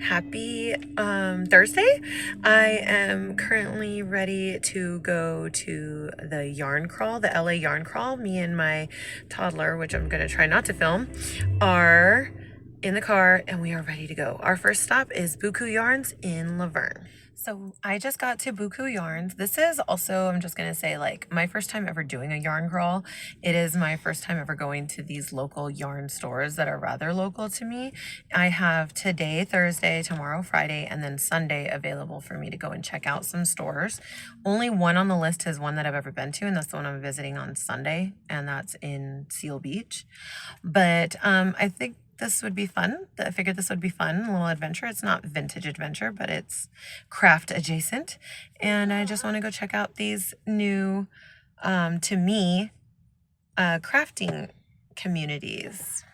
Happy Thursday. I am currently ready to go to the yarn crawl, the LA yarn crawl. Me and my toddler, which I'm going to try not to film, are in the car and we are ready to go. Our first stop is Buku Yarns in Laverne. So I just got to Buku Yarns. This is also, I'm just going to say, like, my first time ever doing a yarn crawl. It is my first time ever going to these local yarn stores that are rather local to me. I have today, Thursday, tomorrow, Friday, and then Sunday available for me to go and check out some stores. Only one on the list is one that I've ever been to, and that's the one I'm visiting on Sunday, and that's in Seal Beach. But I think this would be fun. I figured this would be fun, a little adventure. It's not vintage adventure, but it's craft adjacent. And I just want to go check out these new, to me, crafting communities.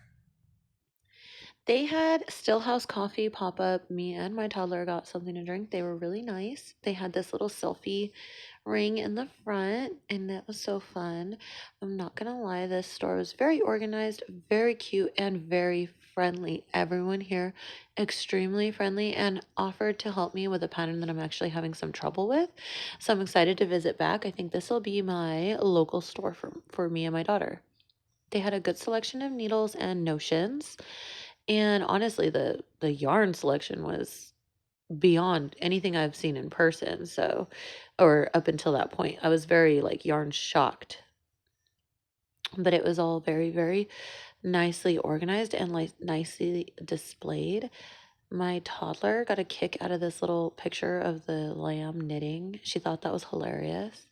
They had Stillhouse Coffee pop up. Me and my toddler got something to drink. They were really nice. They had this little selfie ring in the front, and that was so fun. I'm not gonna lie, this store was very organized, very cute, and very friendly. Everyone here extremely friendly and offered to help me with a pattern that I'm actually having some trouble with. So I'm excited to visit back. I think this will be my local store for me and my daughter. They had a good selection of needles and notions. And honestly, the yarn selection was beyond anything I've seen in person. So, or up until that point, I was very like yarn shocked. But it was all very, very nicely organized and like nicely displayed. My toddler got a kick out of this little picture of the lamb knitting. She thought that was hilarious.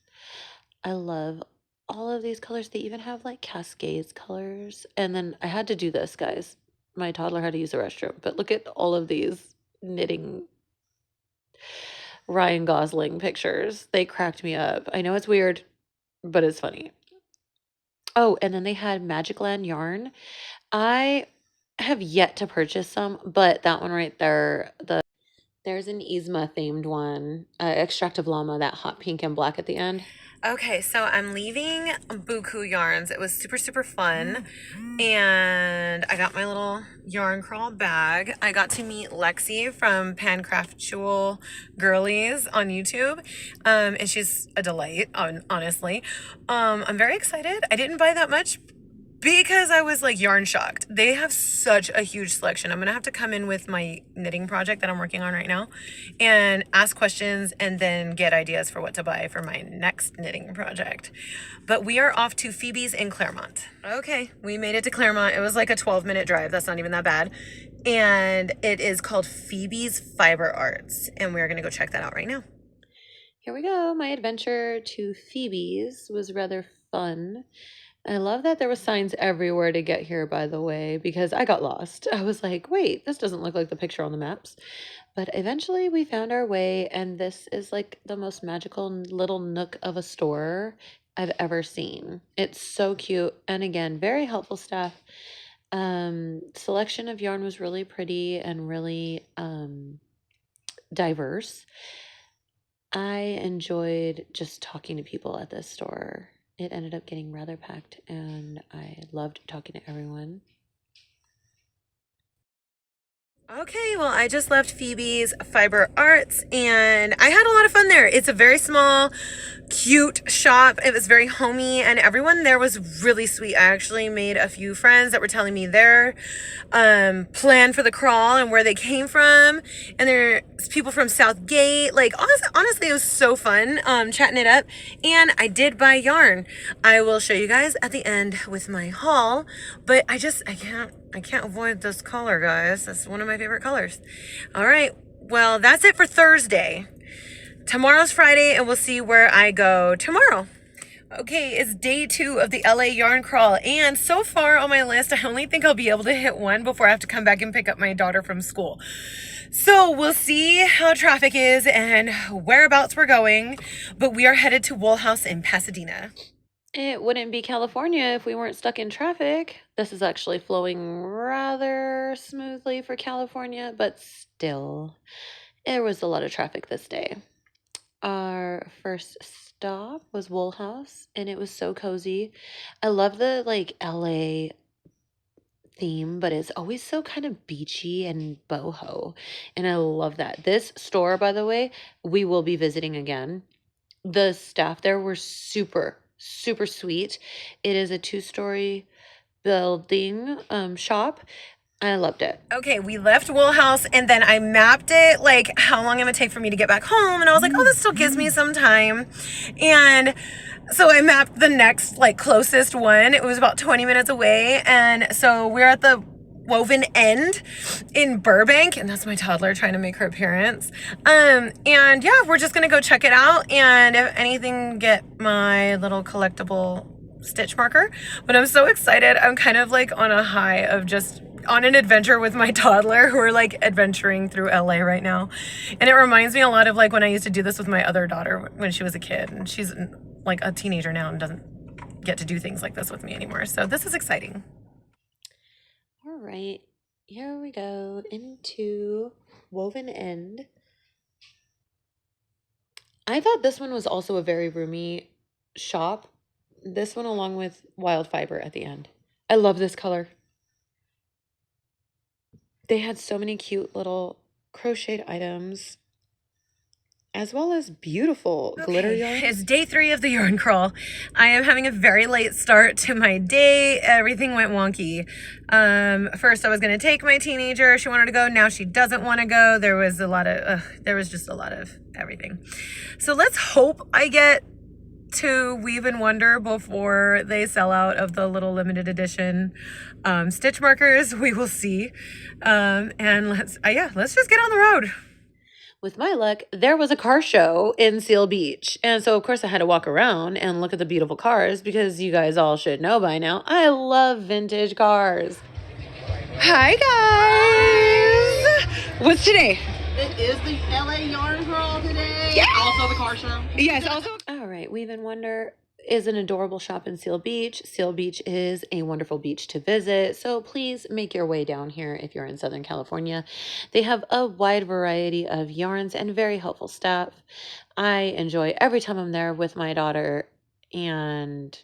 I love all of these colors. They even have like cascades colors. And then I had to do this, guys. My toddler had to use the restroom, but look at all of these knitting Ryan Gosling pictures. They cracked me up. I know it's weird, but it's funny. Oh, and then they had Magic Land yarn. I have yet to purchase some, but that one right there, there's an Yzma themed one, extractive llama, that hot pink and black at the end. Okay, so I'm leaving Buku Yarns. It was super, super fun. And I got my little yarn crawl bag. I got to meet Lexi from Pancraftual Girlies on YouTube. And she's a delight, honestly. I'm very excited. I didn't buy that much because I was like yarn shocked. They have such a huge selection. I'm gonna have to come in with my knitting project that I'm working on right now and ask questions and then get ideas for what to buy for my next knitting project. But we are off to Phoebe's in Claremont. Okay, we made it to Claremont. It was like a 12-minute drive. That's not even that bad. And it is called Phoebe's Fiber Arts. And we're gonna go check that out right now. Here we go. My adventure to Phoebe's was rather fun. I love that there was signs everywhere to get here, by the way, because I got lost. I was like, wait, this doesn't look like the picture on the maps. But eventually we found our way, and this is like the most magical little nook of a store I've ever seen. It's so cute. And again, very helpful staff. Selection of yarn was really pretty and really diverse. I enjoyed just talking to people at this store. It ended up getting rather packed, and I loved talking to everyone. Okay, well, I just left Phoebe's Fiber Arts and I had a lot of fun there. It's a very small, cute shop. It was very homey and everyone there was really sweet. I actually made a few friends that were telling me their plan for the crawl and where they came from. And there's people from Southgate. Like, honestly, it was so fun chatting it up. And I did buy yarn. I will show you guys at the end with my haul, but I can't avoid this color, guys. That's one of my favorite colors. All right. Well, that's it for Thursday. Tomorrow's Friday, and we'll see where I go tomorrow. Okay, it's day 2 of the LA yarn crawl, and so far on my list, I only think I'll be able to hit one before I have to come back and pick up my daughter from school. So we'll see how traffic is and whereabouts we're going, but we are headed to Wool House in Pasadena. It wouldn't be California if we weren't stuck in traffic. This is actually flowing rather smoothly for California, but still, there was a lot of traffic this day. Our first stop was Wool House, and it was so cozy. I love the like LA theme, but it's always so kind of beachy and boho. And I love that. This store, by the way, we will be visiting again. The staff there were super, super sweet. It is a 2-story building shop. I loved it. Okay, we left Wool House and then I mapped it, like how long it would take for me to get back home. And I was like, oh, this still gives me some time. And so I mapped the next, like, closest one. It was about 20 minutes away. And so we're at the Woven End in Burbank, and that's my toddler trying to make her appearance. And yeah, we're just gonna go check it out, and if anything, get my little collectible stitch marker. But I'm so excited. I'm kind of like on a high of just on an adventure with my toddler, who are like adventuring through LA right now. And it reminds me a lot of like when I used to do this with my other daughter when she was a kid, and she's like a teenager now and doesn't get to do things like this with me anymore. So this is exciting. All right, here we go into Woven End. I thought this one was also a very roomy shop. This one along with Wild Fiber at the end. I love this color. They had so many cute little crocheted items, as well as beautiful glitter yarn. It's day 3 of the yarn crawl. I am having a very late start to my day. Everything went wonky. First I was going to take my teenager. She wanted to go. Now she doesn't want to go. There was just a lot of everything. So let's hope I get to Weave and Wonder before they sell out of the little limited edition stitch markers. We will see. And let's just get on the road. With my luck, there was a car show in Seal Beach. And so, of course, I had to walk around and look at the beautiful cars because you guys all should know by now, I love vintage cars. Hi, guys. What's today? It is the LA Yarn Crawl today. Yeah. Also the car show. Yes, also. All right, Weave and Wonder is an adorable shop in Seal Beach. Seal Beach is a wonderful beach to visit, so please make your way down here if you're in Southern California. They have a wide variety of yarns and very helpful staff. I enjoy every time I'm there with my daughter, and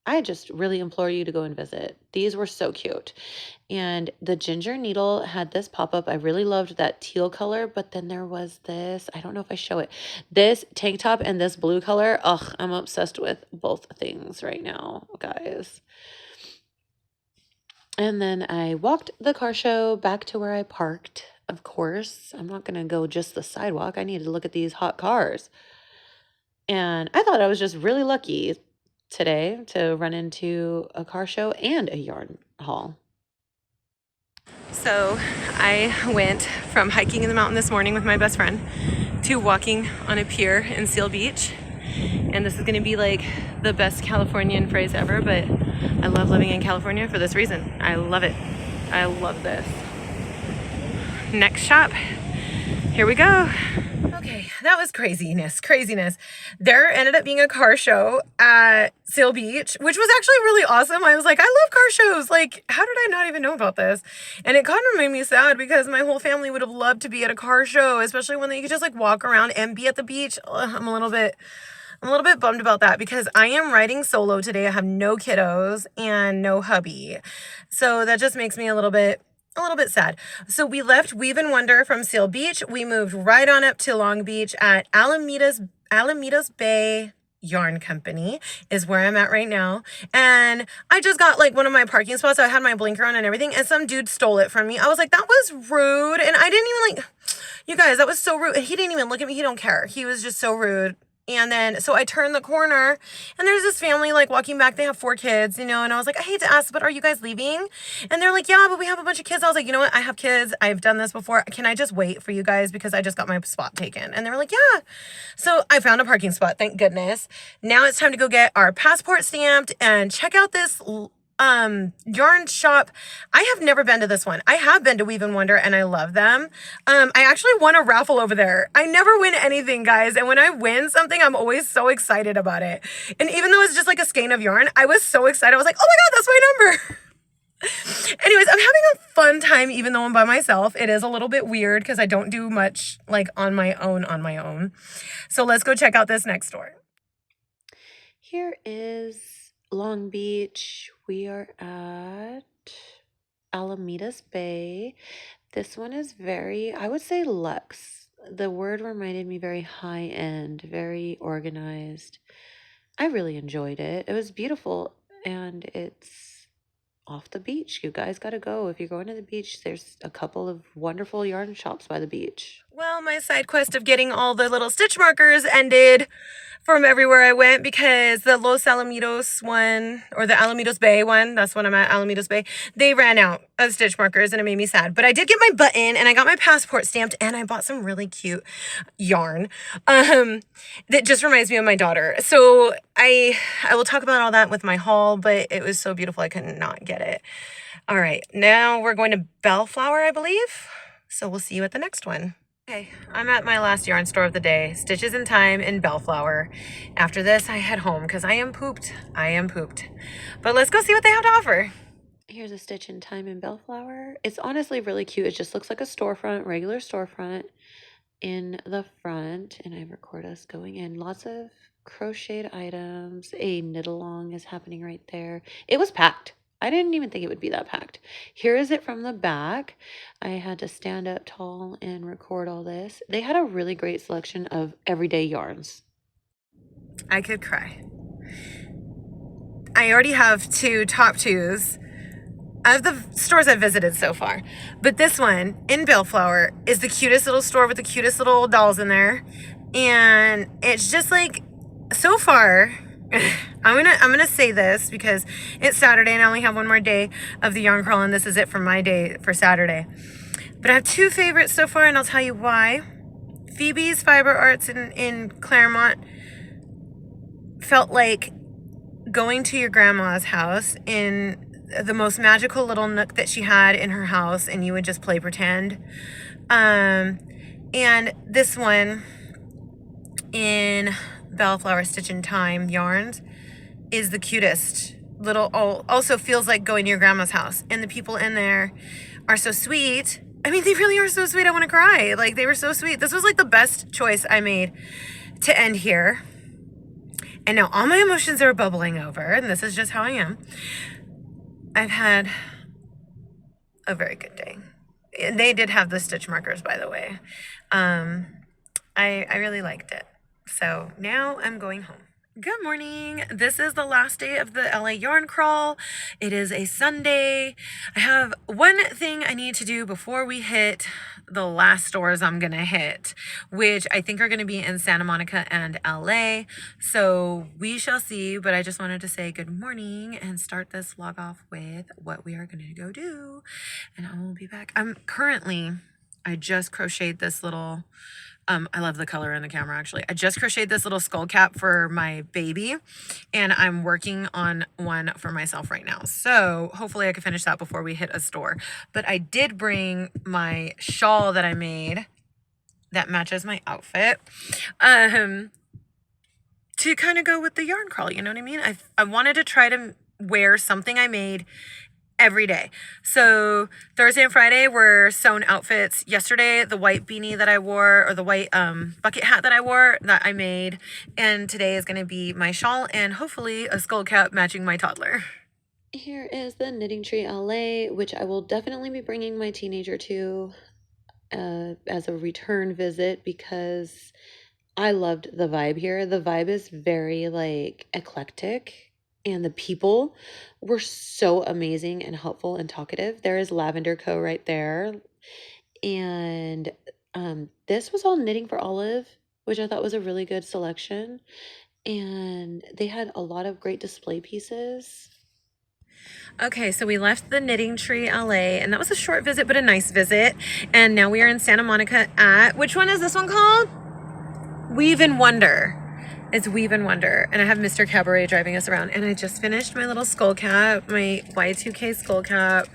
I just really implore you to go and visit. These were so cute. And the ginger needle had this pop-up. I really loved that teal color, but then there was this, I don't know if I show it, this tank top and this blue color. Ugh, I'm obsessed with both things right now, guys. And then I walked the car show back to where I parked. Of course, I'm not going to go just the sidewalk. I needed to look at these hot cars. And I thought I was just really lucky today to run into a car show and a yarn haul. So I went from hiking in the mountain this morning with my best friend to walking on a pier in Seal Beach. And this is going to be like the best Californian phrase ever, but I love living in California for this reason. I love it. I love this. Next shop. Here we go. Okay, that was craziness. There ended up being a car show at Seal Beach, which was actually really awesome. I was like, I love car shows. Like, how did I not even know about this? And it kind of made me sad because my whole family would have loved to be at a car show, especially when you could just like walk around and be at the beach. I'm a little bit bummed about that because I am riding solo today. I have no kiddos and no hubby. So that just makes me a little bit sad. So we left Weave and Wonder from Seal Beach. We moved right on up to Long Beach at Alamitos Bay Yarn Company is where I'm at right now. And I just got like one of my parking spots. So I had my blinker on and everything, and some dude stole it from me. I was like, that was rude. And I didn't even like, you guys, that was so rude. And he didn't even look at me. He don't care. He was just so rude. And then, so I turned the corner and there's this family like walking back. They have 4 kids, you know, and I was like, I hate to ask, but are you guys leaving? And they're like, yeah, but we have a bunch of kids. I was like, you know what? I have kids. I've done this before. Can I just wait for you guys? Because I just got my spot taken. And they were like, yeah. So I found a parking spot. Thank goodness. Now it's time to go get our passport stamped and check out this yarn shop. I have never been to this one. I have been to Weave and Wonder and I love them. I actually won a raffle over there. I never win anything, guys. And when I win something, I'm always so excited about it. And even though it's just like a skein of yarn, I was so excited. I was like, oh my God, that's my number. Anyways, I'm having a fun time even though I'm by myself. It is a little bit weird because I don't do much like on my own. So let's go check out this next store. Here is Long Beach. We are at Alamedas Bay. This one is very, I would say luxe. The word reminded me very high end, very organized. I really enjoyed it. It was beautiful and it's off the beach. You guys got to go. If you're going to the beach, there's a couple of wonderful yarn shops by the beach. Well, my side quest of getting all the little stitch markers ended from everywhere I went because the Los Alamitos one, or the Alamitos Bay one, that's when I'm at, Alamitos Bay, they ran out of stitch markers and it made me sad. But I did get my button and I got my passport stamped and I bought some really cute yarn that just reminds me of my daughter. So I will talk about all that with my haul, but it was so beautiful I could not get it. All right, now we're going to Bellflower, I believe. So we'll see you at the next one. Okay, I'm at my last yarn store of the day, Stitches in Time in Bellflower. After this, I head home because I am pooped. I am pooped. But let's go see what they have to offer. Here's a Stitch in Time in Bellflower. It's honestly really cute. It just looks like a storefront, regular storefront in the front. And I record us going in. Lots of crocheted items. A knit along is happening right there. It was packed. I didn't even think it would be that packed. Here is it from the back. I had to stand up tall and record all this. They had a really great selection of everyday yarns. I could cry. I already have 2 top 2s of the stores I've visited so far. But this one in Bellflower is the cutest little store with the cutest little dolls in there. And it's just like, so far, I'm gonna say this because it's Saturday and I only have one more day of the yarn crawl and this is it for my day for Saturday. But I have 2 favorites so far and I'll tell you why. Phoebe's Fiber Arts in Claremont felt like going to your grandma's house in the most magical little nook that she had in her house and you would just play pretend. And this one in Bellflower Stitch in Time yarns is the cutest little, also feels like going to your grandma's house, and the people in there are so sweet. I mean, they really are so sweet. I want to cry. Like, they were so sweet. This was like the best choice I made to end here. And now all my emotions are bubbling over, and this is just how I am. I've had a very good day. They did have the stitch markers, by the way. I really liked it. So now I'm going home. Good morning. This is the last day of the LA Yarn Crawl. It is a Sunday. I have one thing I need to do before we hit the last stores I'm going to hit, which I think are going to be in Santa Monica and LA. So we shall see, but I just wanted to say good morning and start this vlog off with what we are going to go do. And I will be back. I just crocheted this little, I love the color in the camera actually. I just crocheted this little skull cap for my baby and I'm working on one for myself right now. So hopefully I can finish that before we hit a store. But I did bring my shawl that I made that matches my outfit to kind of go with the yarn crawl, you know what I mean? I wanted to try to wear something I made every day. So Thursday and Friday were sewn outfits. Yesterday, the white beanie that I wore, or the white bucket hat that I wore that I made. And today is going to be my shawl and hopefully a skull cap matching my toddler. Here is the Knitting Tree LA, which I will definitely be bringing my teenager to as a return visit because I loved the vibe here. The vibe is very like eclectic. And the people were so amazing and helpful and talkative. There is Lavender Co. right there. And this was all Knitting for Olive, which I thought was a really good selection. And they had a lot of great display pieces. Okay, so we left the Knitting Tree LA, and that was a short visit, but a nice visit. And now we are in Santa Monica at, which one is this one called? Weave and Wonder. It's Weave and Wonder, and I have Mr. Cabaret driving us around, and I just finished my little skull cap, my Y2K skull cap,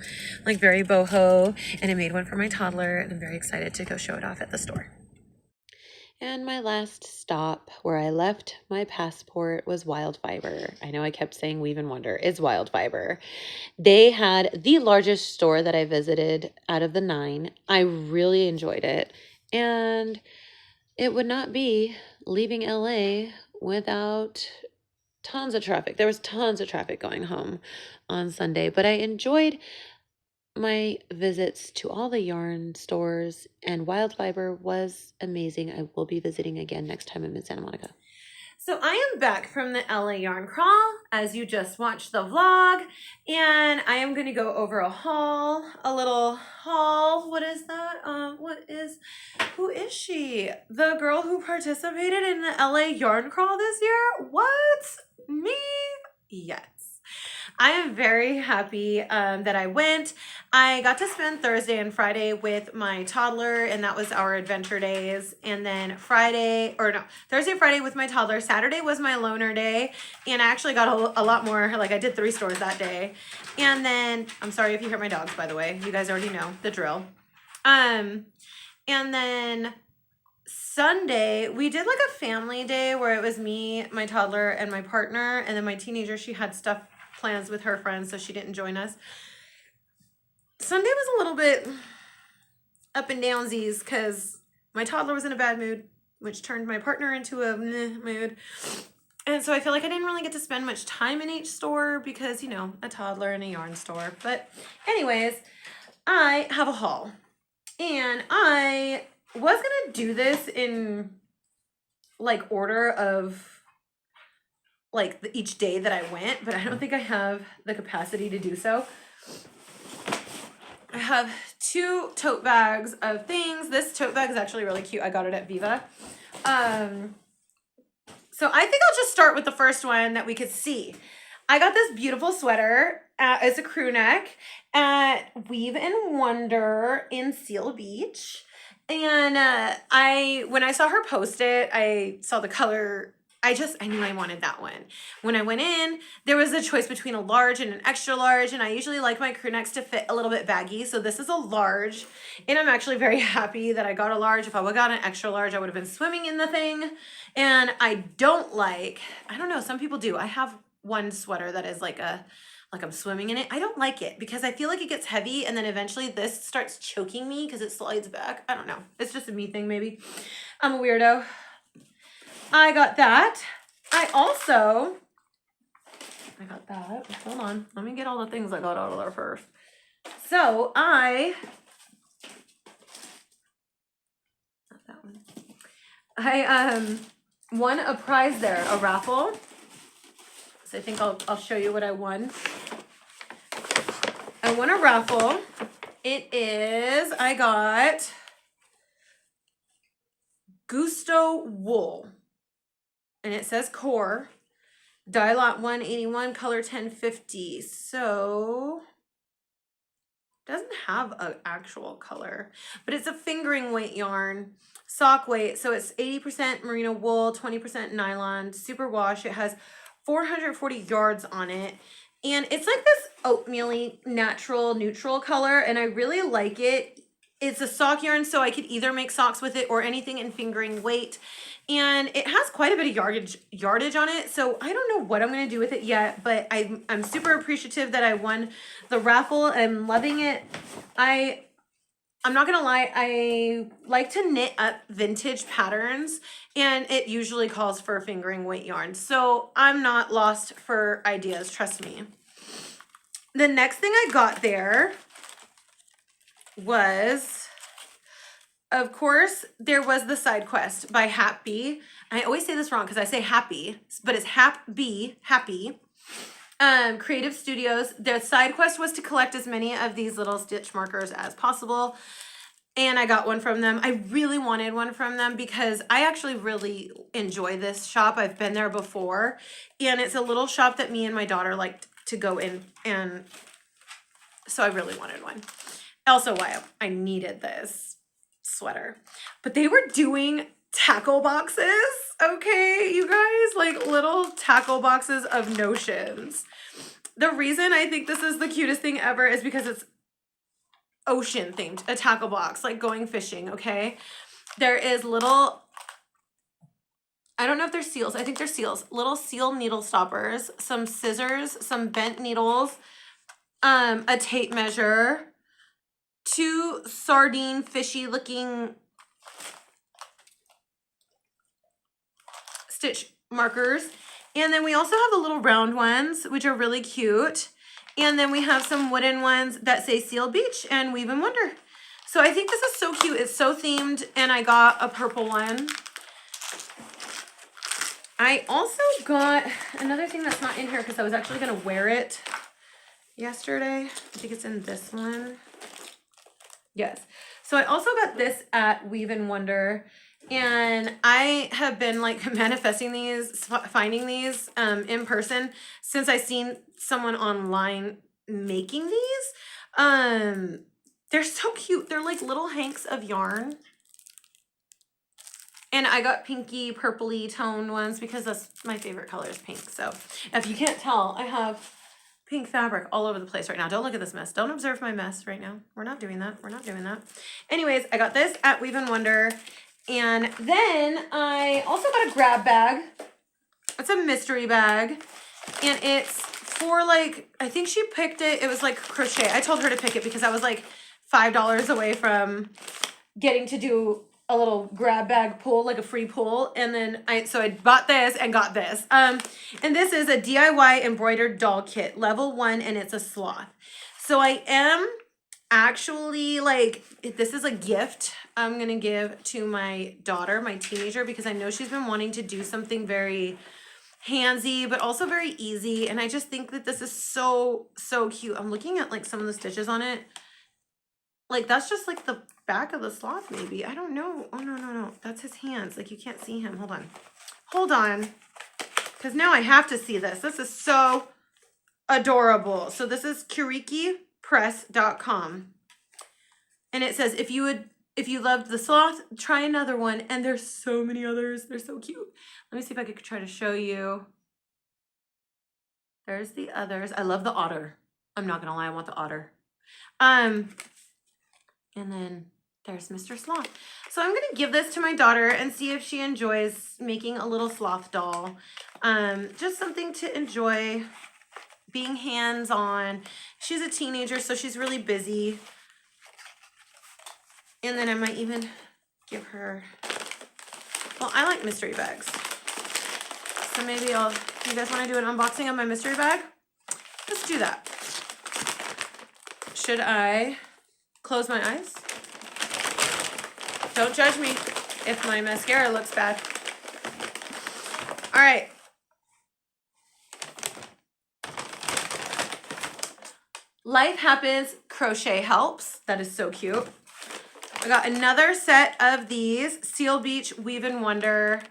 like very boho, and I made one for my toddler, and I'm very excited to go show it off at the store. And my last stop where I left my passport was Wild Fiber. I know I kept saying Weave and Wonder. It's Wild Fiber. They had the largest store that I visited out of the 9. I really enjoyed it, and it would not be leaving LA without tons of traffic. There was tons of traffic going home on Sunday, but I enjoyed My visits to all the yarn stores and Wild Fiber was amazing. I will be visiting again next time I'm in Santa Monica. So I am back from the LA Yarn Crawl, as you just watched the vlog, and I am going to go over a little haul. What is that? Who is she? The girl who participated in the LA Yarn Crawl this year? What? Me? Yes. I am very happy that I went. I got to spend Thursday and Friday with my toddler, and that was our adventure days. And then Thursday and Friday with my toddler. Saturday was my loaner day, and I actually got a lot more. Like I did 3 stores that day. And then, I'm sorry if you hear my dogs, by the way. You guys already know the drill. And then Sunday, we did like a family day where it was me, my toddler, and my partner. And then my teenager, she had plans with her friends, so she didn't join us. Sunday was a little bit up and downsies because my toddler was in a bad mood, which turned my partner into a mood. And so I feel like I didn't really get to spend much time in each store because, you know, a toddler in a yarn store. But anyways, I have a haul. And I was going to do this in like order of like each day that I went, but I don't think I have the capacity to do so. I have 2 tote bags of things. This tote bag is actually really cute. I got it at Viva. So I think I'll just start with the first one that we could see. I got this beautiful sweater. It's a crew neck at Weave and Wonder in Seal Beach. And when I saw her post it, I saw the color. I knew I wanted that one. When I went in, there was a choice between a large and an extra large, and I usually like my crew necks to fit a little bit baggy, so this is a large, and I'm actually very happy that I got a large. If I would have got an extra large, I would have been swimming in the thing, and I don't know, some people do. I have one sweater that is like I'm swimming in it. I don't like it because I feel like it gets heavy, and then eventually this starts choking me because it slides back. I don't know. It's just a me thing, maybe. I'm a weirdo. I got that. I got that. Hold on. Let me get all the things I got out of there first. So not that one. I won a prize there, a raffle. So I think I'll show you what I won. I won a raffle. I got Gusto wool. And it says core, dye lot 181, color 1050. So doesn't have an actual color, but it's a fingering weight yarn, sock weight. So it's 80% merino wool, 20% nylon, super wash. It has 440 yards on it. And it's like this oatmeal-y, natural, neutral color. And I really like it. It's a sock yarn, so I could either make socks with it or anything in fingering weight. And it has quite a bit of yardage on it, so I don't know what I'm going to do with it yet, but I'm super appreciative that I won the raffle. I'm loving it. I'm not going to lie, I like to knit up vintage patterns, and it usually calls for fingering weight yarn, so I'm not lost for ideas, trust me. The next thing I got there was, of course, there was the side quest by Happy. I always say this wrong because I say happy, but it's Happy. Creative Studios. Their side quest was to collect as many of these little stitch markers as possible. And I got one from them. I really wanted one from them because I actually really enjoy this shop. I've been there before. And it's a little shop that me and my daughter liked to go in. And so I really wanted one. Also why I needed this sweater. But they were doing tackle boxes, okay, you guys, like little tackle boxes of notions. The reason I think this is the cutest thing ever is because it's ocean themed, a tackle box, like going fishing, okay? There is little, I don't know if they're seals, I think they're seals, little seal needle stoppers, some scissors, some bent needles, a tape measure, 2 sardine fishy looking stitch markers. And then we also have the little round ones, which are really cute. And then we have some wooden ones that say Seal Beach and Weave and Wonder. So I think this is so cute. It's so themed, and I got a purple one. I also got another thing that's not in here because I was actually going to wear it yesterday. I think it's in this one. Yes. So I also got this at Weave and Wonder, and I have been like manifesting these, finding these in person since I seen someone online making these. They're so cute. They're like little hanks of yarn. And I got pinky, purpley toned ones because that's my favorite color is pink. So if you can't tell, I have pink fabric all over the place right now. Don't look at this mess. Don't observe my mess right now. We're not doing that. We're not doing that. Anyways, I got this at Weave and Wonder. And then I also got a grab bag. It's a mystery bag. And it's for like, I think she picked it. It was like crochet. I told her to pick it because I was like $5 away from getting to do a little grab bag pull, like a free pull. And then I bought this and got this. And this is a DIY embroidered doll kit, level 1, and it's a sloth. So I am actually like, this is a gift I'm going to give to my daughter, my teenager, because I know she's been wanting to do something very handsy, but also very easy. And I just think that this is so, so cute. I'm looking at like some of the stitches on it. Like that's just like the back of the sloth maybe. I don't know. Oh, no. That's his hands. Like you can't see him. Hold on. Because now I have to see this. This is so adorable. So this is KirikiPress.com. And it says, if you loved the sloth, try another one. And there's so many others. They're so cute. Let me see if I could try to show you. There's the others. I love the otter. I'm not going to lie. I want the otter. And then there's Mr. Sloth. So I'm going to give this to my daughter and see if she enjoys making a little sloth doll. Just something to enjoy, being hands-on. She's a teenager, so she's really busy. And then I might even give her, well, I like mystery bags. So maybe you guys want to do an unboxing of my mystery bag? Let's do that. Should I close my eyes? Don't judge me if my mascara looks bad. All right. Life happens, crochet helps. That is so cute. I got another set of these Seal Beach Weave and Wonder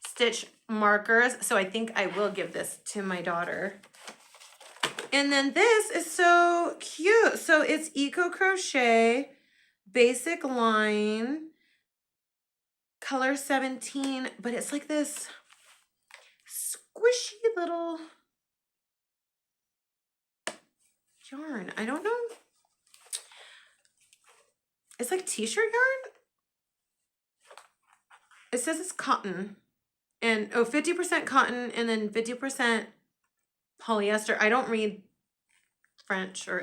stitch markers. So I think I will give this to my daughter. And then this is so cute. So it's Eco Crochet, basic line, color 17, but it's like this squishy little yarn. I don't know. It's like t-shirt yarn. It says it's cotton and 50% cotton and then 50% polyester. I don't read French or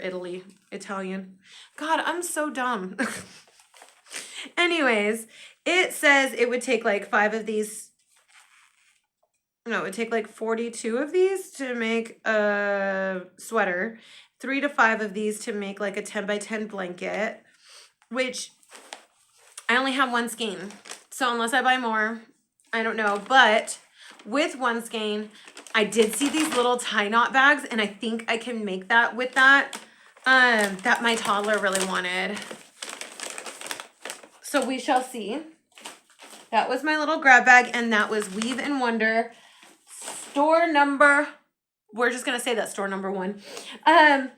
Italian. God, I'm so dumb. Anyways, it says it would take like 5 of these. No, it would take like 42 of these to make a sweater. 3 to 5 of these to make like a 10 by 10 blanket, which I only have one skein. So unless I buy more, I don't know. But with one skein, I did see these little tie knot bags, and I think I can make that with that, that my toddler really wanted. So we shall see. That was my little grab bag, and that was Weave and Wonder store number. We're just going to say that store number 1. I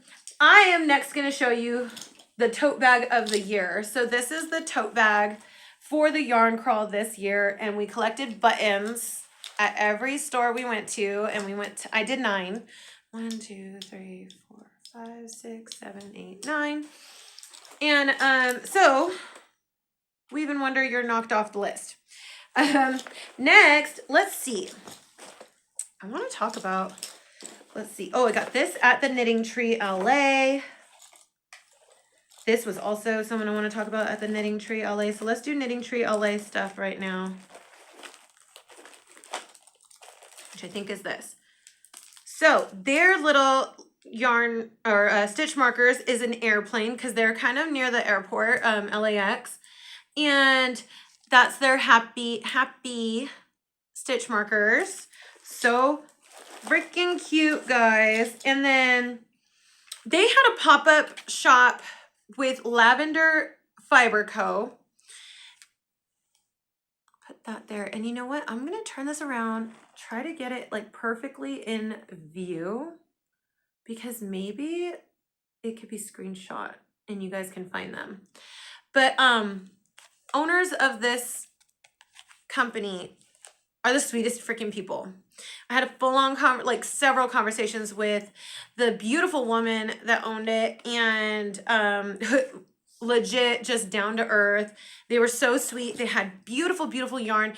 am next going to show you the tote bag of the year. So this is the tote bag for the yarn crawl this year, and we collected buttons at every store we went to, and I did 9. 1, 2, 3, 4, 5, 6, 7, 8, 9. And so Weave and Wonder, you're knocked off the list. Next, let's see. I want to talk about, let's see. Oh, I got this at the Knitting Tree LA. This was also someone I want to talk about at the Knitting Tree LA. So let's do Knitting Tree LA stuff right now, which I think is this. So their little yarn or stitch markers is an airplane because they're kind of near the airport, LAX, and that's their happy stitch markers. So freaking cute, guys. And then they had a pop-up shop with Lavender Fiber Co. Put that there. And you know what? I'm going to turn this around, try to get it like perfectly in view, because maybe it could be screenshot and you guys can find them. But owners of this company are the sweetest freaking people. I had a full-on like several conversations with the beautiful woman that owned it, and legit just down to earth. They were so sweet. They had beautiful, beautiful yarn.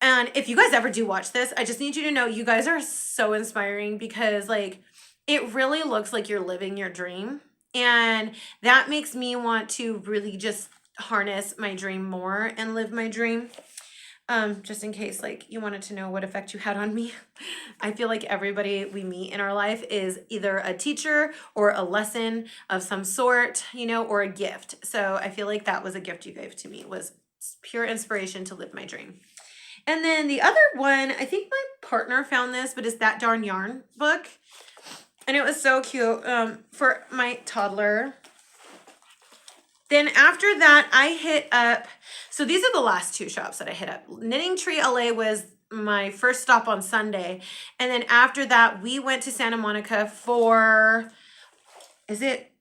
And if you guys ever do watch this, I just need you to know you guys are so inspiring, because like it really looks like you're living your dream. And that makes me want to really just harness my dream more and live my dream. Just in case like you wanted to know what effect you had on me. I feel like everybody we meet in our life is either a teacher or a lesson of some sort, you know, or a gift. So I feel like that was a gift you gave to me, was pure inspiration to live my dream. And then the other one, I think my partner found this, but it's That Darn Yarn book. And it was so cute for my toddler. Then after that, I hit up, so these are the last two shops that I hit up. Knitting Tree LA was my first stop on Sunday. And then after that, we went to Santa Monica for, is it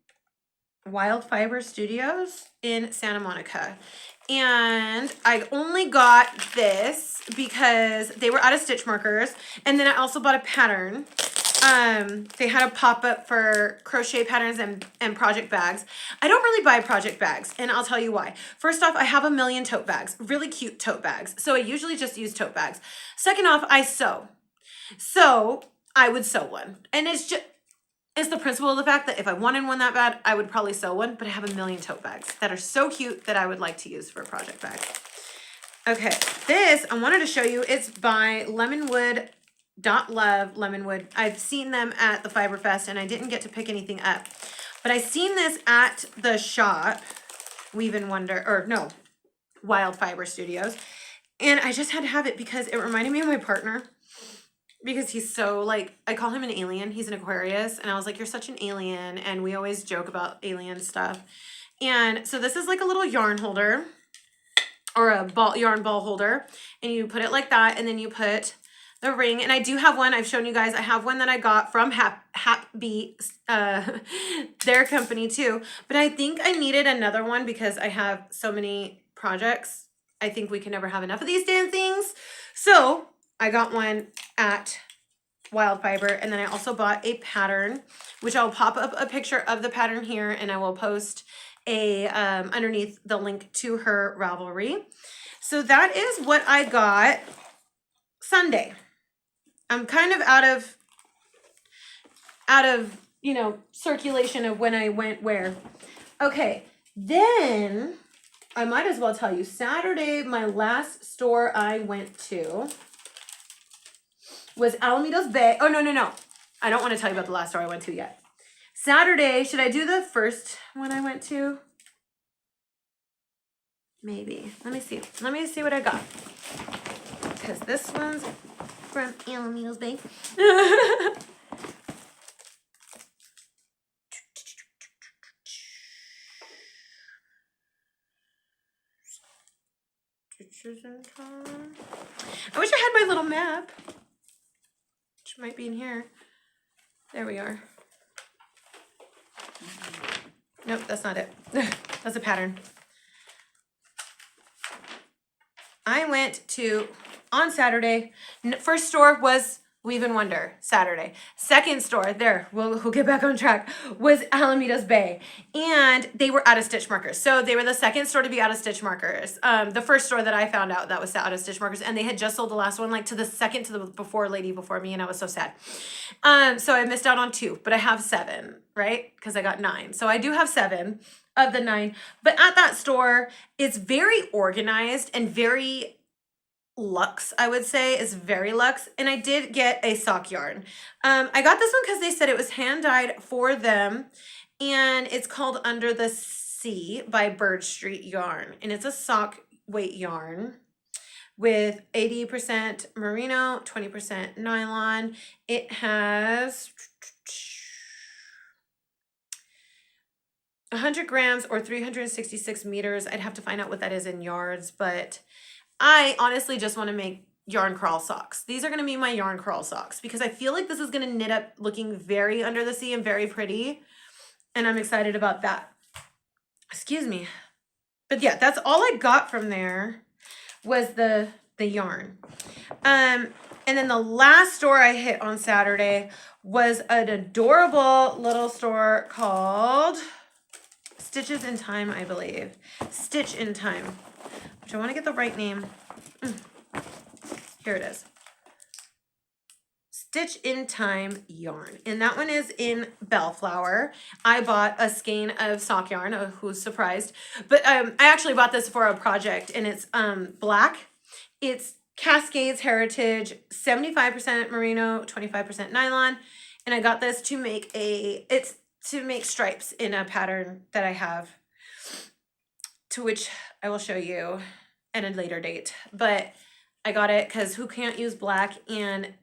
Wild Fiber Studios in Santa Monica? And I only got this because they were out of stitch markers. And then I also bought a pattern. They had a pop-up for crochet patterns and project bags. I don't really buy project bags, and I'll tell you why. First off, I have a million tote bags, really cute tote bags. So I usually just use tote bags. Second off, I sew. So I would sew one. And it's the principle of the fact that if I wanted one that bad, I would probably sew one, but I have a million tote bags that are so cute that I would like to use for a project bag. Okay, this I wanted to show you. It's by Lemonwood.love Lemonwood. I've seen them at the Fiber Fest and I didn't get to pick anything up, but I seen this at the shop, Weave and Wonder, or no, Wild Fiber Studios, and I just had to have it because it reminded me of my partner, because he's so like, I call him an alien. He's an Aquarius, and I was like, you're such an alien, and we always joke about alien stuff. And so this is like a little yarn holder, or a yarn ball holder, and you put it like that, and then you put the ring. And I do have one, I've shown you guys, I have one that I got from Hapbeat, their company too, but I think I needed another one because I have so many projects. I think we can never have enough of these damn things. So I got one at Wild Fiber, and then I also bought a pattern, which I'll pop up a picture of the pattern here, and I will post a underneath the link to her Ravelry. So that is what I got Sunday. I'm kind of out of you know, circulation of when I went where. Okay, then I might as well tell you, Saturday, my last store I went to was Alamitos Bay. Oh, no. I don't want to tell you about the last store I went to yet. Saturday, should I do the first one I went to? Maybe. Let me see. Let me see what I got. Because this one's from Alamitos Bay. I wish I had my little map, which might be in here. There we are. Nope, that's not it. That's a pattern. I went to, on Saturday, first store was Weave and Wonder, Saturday. Second store, there, we'll get back on track, was Alamitos Bay. And they were out of stitch markers. So they were the second store to be out of stitch markers. The first store that I found out that was out of stitch markers, and they had just sold the last one, like to the second to the before lady before me, and I was so sad. So I missed out on 2, but I have 7, right? Because I got 9. So I do have 7 of the 9. But at that store, it's very organized and very luxe, I would say. It's very luxe. And I did get a sock yarn. I got this one because they said it was hand dyed for them. And it's called Under the Sea by Bird Street Yarn. And it's a sock weight yarn with 80% merino, 20% nylon. It has 100 grams or 366 meters. I'd have to find out what that is in yards, but I honestly just want to make yarn crawl socks. These are going to be my yarn crawl socks because I feel like this is going to knit up looking very Under the Sea and very pretty. And I'm excited about that. Excuse me. But yeah, that's all I got from there was the yarn. And then the last store I hit on Saturday was an adorable little store called Stitches in Time, I believe. Stitch in Time. Which I want to get the right name. Here it is. Stitch in Time yarn. And that one is in Bellflower. I bought a skein of sock yarn. Oh, who's surprised? But I actually bought this for a project and it's black. It's Cascades Heritage, 75% merino, 25% nylon. And I got this to make stripes in a pattern that I have, to which I will show you at a later date. But I got it because who can't use black? And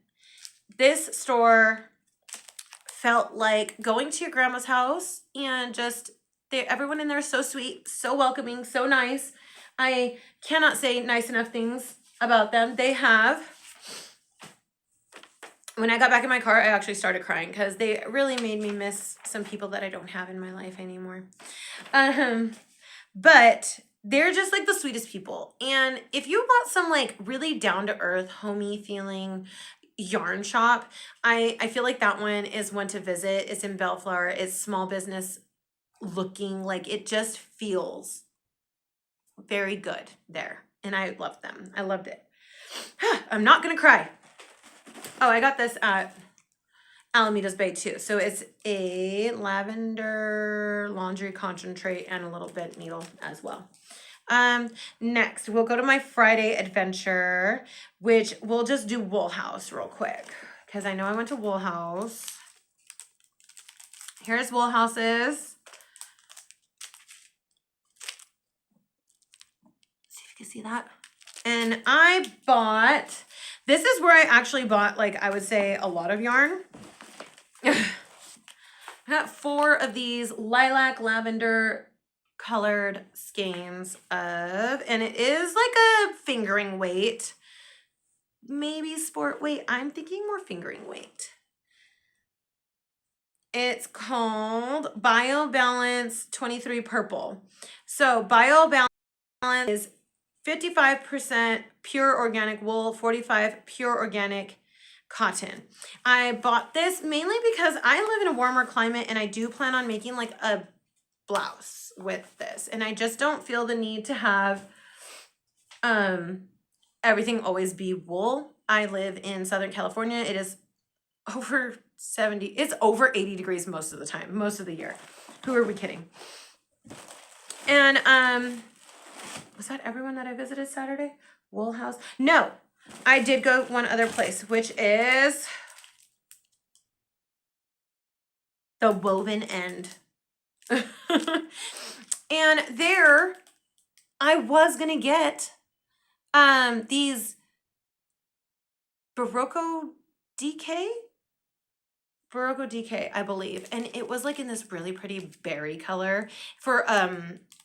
this store felt like going to your grandma's house and just everyone in there is so sweet, so welcoming, so nice. I cannot say nice enough things about them. They have, when I got back in my car, I actually started crying because they really made me miss some people that I don't have in my life anymore. But they're just like the sweetest people. And if you want some like really down to earth, homey feeling yarn shop, I feel like that one is one to visit. It's in Bellflower. It's small business looking, like it just feels very good there. And I loved them. I loved it. I'm not gonna cry. Oh, I got this at Alameda's Bay too. So it's a lavender laundry concentrate and a little bit needle as well. Next, we'll go to my Friday adventure, which we'll just do Wool House real quick because I know I went to Wool House. Here's Wool House's. See if you can see that. And I bought, this is where I actually bought, like, I would say a lot of yarn. I got 4 of these lilac lavender colored skeins of, and it is like a fingering weight, maybe sport weight. I'm thinking more fingering weight. It's called BioBalance 23 Purple. So BioBalance is 55% pure organic wool, 45 pure organic cotton. I bought this mainly because I live in a warmer climate and I do plan on making like a blouse with this. And I just don't feel the need to have everything always be wool. I live in Southern California. It is over 70, it's over 80 degrees most of the time, most of the year. Who are we kidding? And was that everyone that I visited Saturday? Wool House? No, I did go one other place, which is the Woven End. And there I was gonna get these Barocco DK, I believe. And it was like in this really pretty berry color for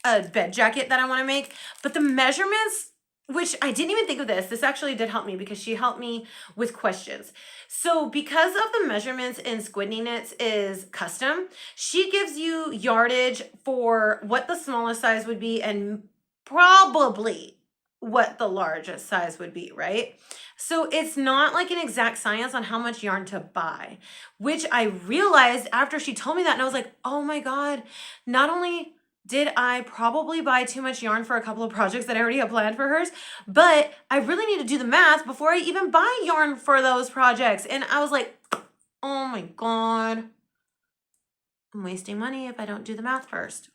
a bed jacket that I want to make. But the measurements, which I didn't even think of this actually did help me because she helped me with questions. So because of the measurements in Squidney Knits is custom, she gives you yardage for what the smallest size would be and probably what the largest size would be, right? So it's not like an exact science on how much yarn to buy, which I realized after she told me that, and I was like, oh my God, not only did I probably buy too much yarn for a couple of projects that I already have planned for hers, but I really need to do the math before I even buy yarn for those projects. And I was like, oh my God, I'm wasting money if I don't do the math first.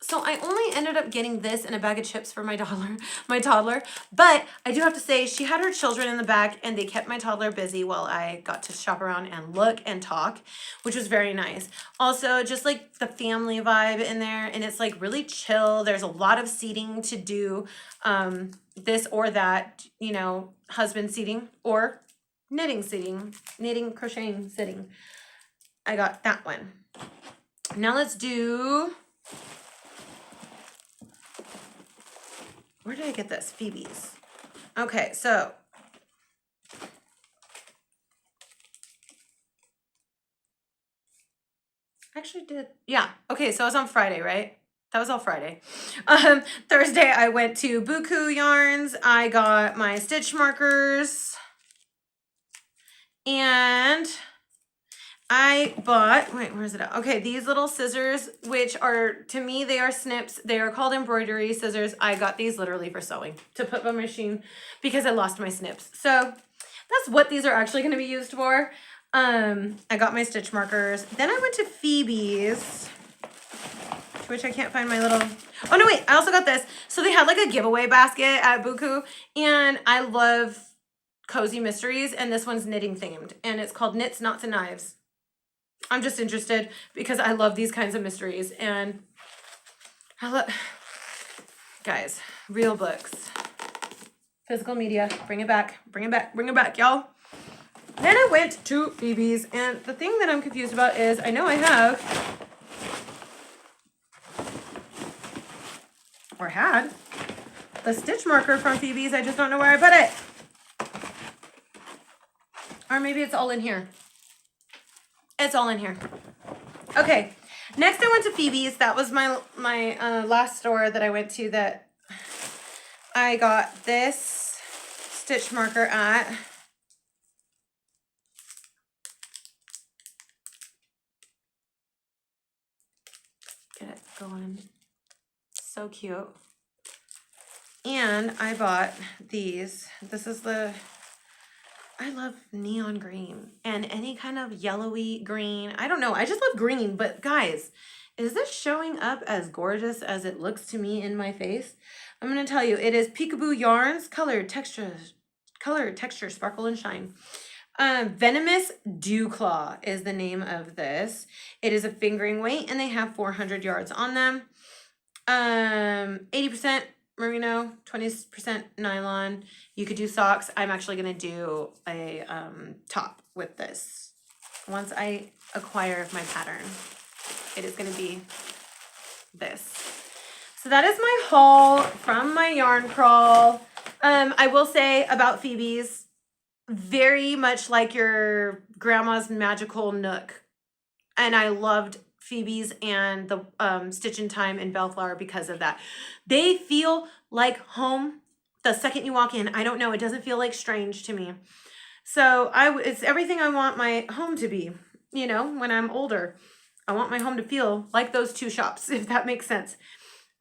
So I only ended up getting this and a bag of chips for my toddler, but I do have to say she had her children in the back and they kept my toddler busy while I got to shop around and look and talk, which was very nice. Also, just like the family vibe in there, and it's like really chill. There's a lot of seating to do this or that, you know, husband seating or knitting seating, knitting, crocheting sitting. I got that one. Now let's do... Where did I get this? Phoebe's. Okay, so actually did, yeah. Okay, so it was on Friday, right? That was all Friday. Thursday I went to Buku Yarns. I got my stitch markers and I bought, wait, where's it at? Okay, these little scissors, which are, to me, they are snips. They are called embroidery scissors. I got these literally for sewing to put on my machine because I lost my snips. So that's what these are actually going to be used for. I got my stitch markers. Then I went to Phoebe's, which I can't find my little, oh no, wait, I also got this. So they had like a giveaway basket at Buku, and I love cozy mysteries, and this one's knitting themed, and it's called Knits, Knots, and Knives. I'm just interested because I love these kinds of mysteries, and I love, guys, real books, physical media, bring it back, bring it back, bring it back, y'all. Then I went to Phoebe's, and the thing that I'm confused about is I know I have, or had, the stitch marker from Phoebe's. I just don't know where I put it. Or maybe it's all in here. It's all in here. Okay, next I went to Phoebe's. That was my last store that I went to that I got this stitch marker at. Get it going. So cute. And I bought these. This is the... I love neon green and any kind of yellowy green. I don't know. I just love green. But guys, is this showing up as gorgeous as it looks to me in my face? I'm going to tell you, it is Peekaboo Yarns, color, texture, sparkle, and shine. Venomous Dew Claw is the name of this. It is a fingering weight, and they have 400 yards on them. 80% merino, 20% nylon. You could do socks. I'm actually going to do a top with this. Once I acquire my pattern, it is going to be this. So that is my haul from my yarn crawl. I will say about Phoebe's, very much like your grandma's magical nook. And I loved Phoebe's and the Stitch in Time and Bellflower because of that. They feel like home the second you walk in. I don't know. It doesn't feel like strange to me. So it's everything I want my home to be, you know, when I'm older. I want my home to feel like those two shops, if that makes sense.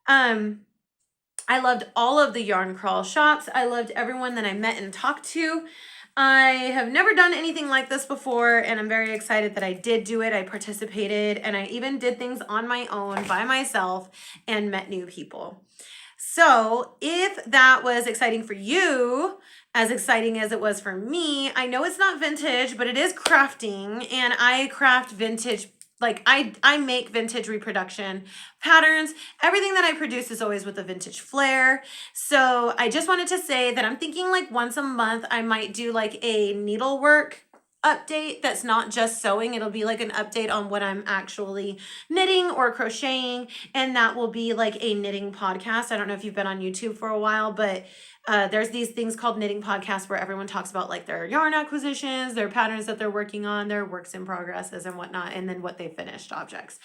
I loved all of the yarn crawl shops. I loved everyone that I met and talked to. I have never done anything like this before, and I'm very excited that I did do it. I participated, and I even did things on my own by myself and met new people. So if that was exciting for you, as exciting as it was for me, I know it's not vintage, but it is crafting, and I craft vintage. Like I make vintage reproduction patterns. Everything that I produce is always with a vintage flair. So I just wanted to say that I'm thinking like once a month, I might do like a needlework update that's not just sewing. It'll be like an update on what I'm actually knitting or crocheting. And that will be like a knitting podcast. I don't know if you've been on YouTube for a while, but there's these things called knitting podcasts where everyone talks about like their yarn acquisitions, their patterns that they're working on, their works in progresses and whatnot, and then what they finished objects.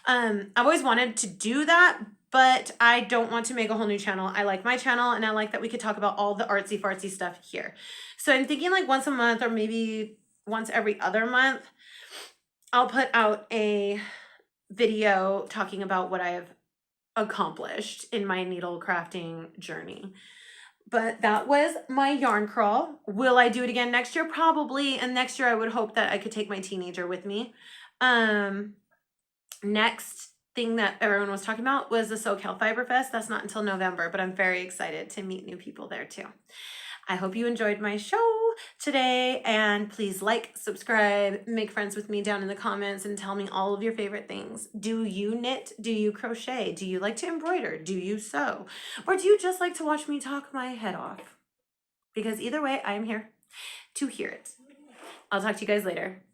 I've always wanted to do that, but I don't want to make a whole new channel. I like my channel, and I like that we could talk about all the artsy fartsy stuff here. So I'm thinking like once a month or maybe once every other month, I'll put out a video talking about what I have accomplished in my needle crafting journey. But that was my yarn crawl. Will I do it again next year? Probably. And next year I would hope that I could take my teenager with me. Next thing that everyone was talking about was the SoCal Fiber Fest. That's not until November, but I'm very excited to meet new people there too. I hope you enjoyed my show today, and please like, subscribe, make friends with me down in the comments, and tell me all of your favorite things. Do you knit? Do you crochet? Do you like to embroider? Do you sew? Or do you just like to watch me talk my head off? Because either way, I'm here to hear it. I'll talk to you guys later.